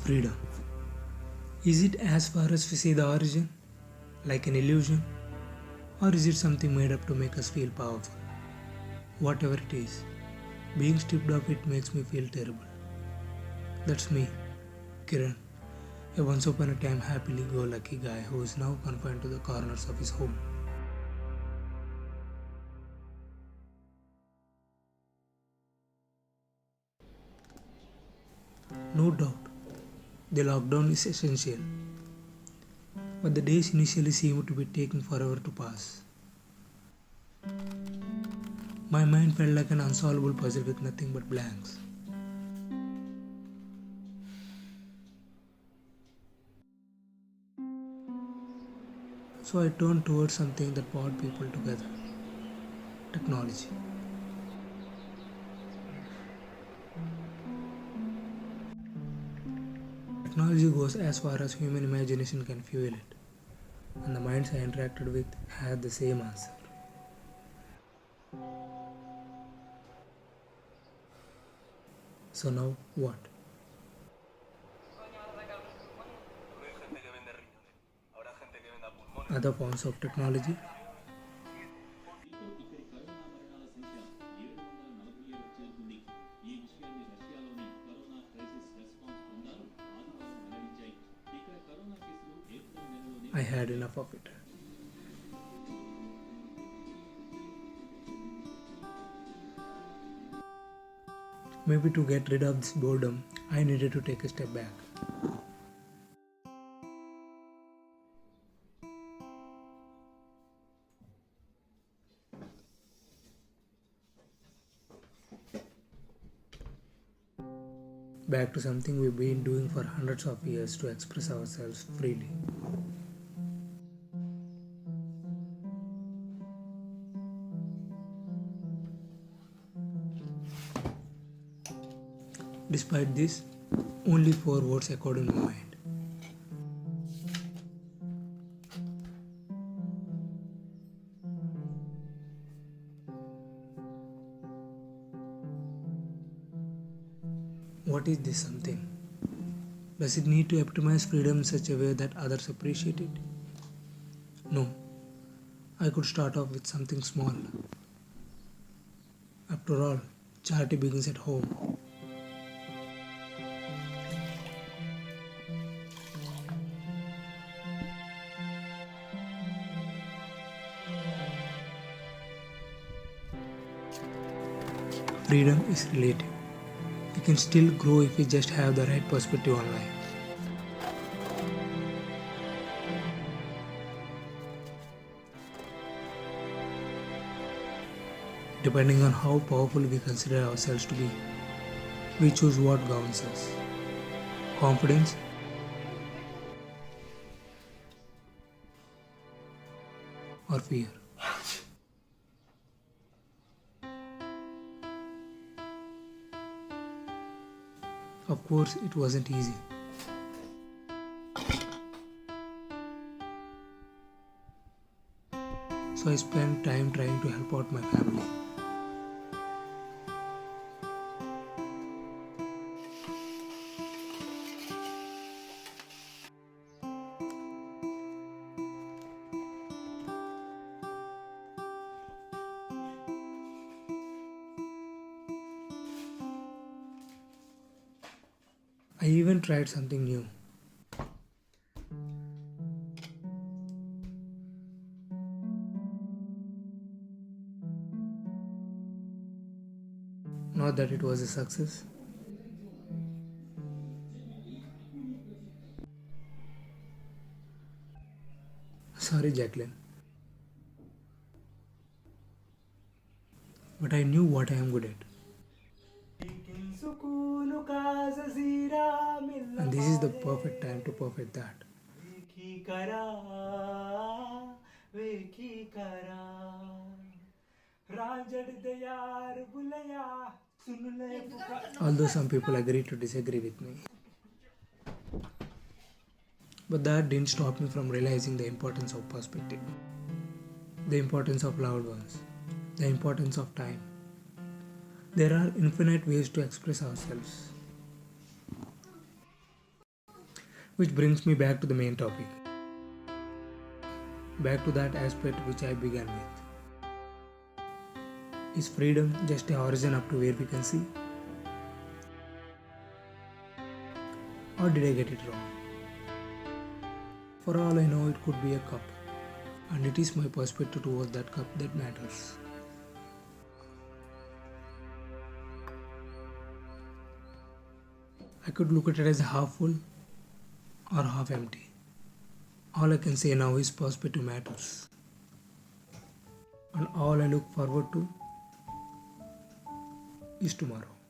Freedom. Is it as far as we see the origin, like an illusion, or is it something made up to make us feel powerful? Whatever it is, being stripped of it makes me feel terrible. That's me, Kiran, a once upon a time happily go lucky guy who is now confined to the corners of his home. No doubt, the lockdown is essential, but the days initially seemed to be taking forever to pass. My mind felt like an unsolvable puzzle with nothing but blanks. So I turned towards something that brought people together: technology. Technology goes as far as human imagination can fuel it, and the minds I interacted with had the same answer. So now what? Other forms of technology? I had enough of it. Maybe to get rid of this boredom, I needed to take a step back. Back to something we've been doing for hundreds of years to express ourselves freely. Despite this, only four words echoed in my mind. What is this something? Does it need to optimize freedom in such a way that others appreciate it? No. I could start off with something small. After all, charity begins at home. Freedom is relative. We can still grow if we just have the right perspective on life. Depending on how powerful we consider ourselves to be, we choose what governs us: confidence or fear. Of course, it wasn't easy. So I spent time trying to help out my family. I even tried something new. Not that it was a success. Sorry, Jacqueline. But I knew what I am good at. And this is the perfect time to perfect that. Although some people agree to disagree with me. But that didn't stop me from realizing the importance of perspective, the importance of loved ones, the importance of time. There are infinite ways to express ourselves. Which brings me back to the main topic, back to that aspect which I began with. Is freedom just a horizon up to where we can see? Or did I get it wrong? For all I know, it could be a cup, and it is my perspective towards that cup that matters. I could look at it as half full or half empty. All I can say now is perspective matters. And all I look forward to is tomorrow.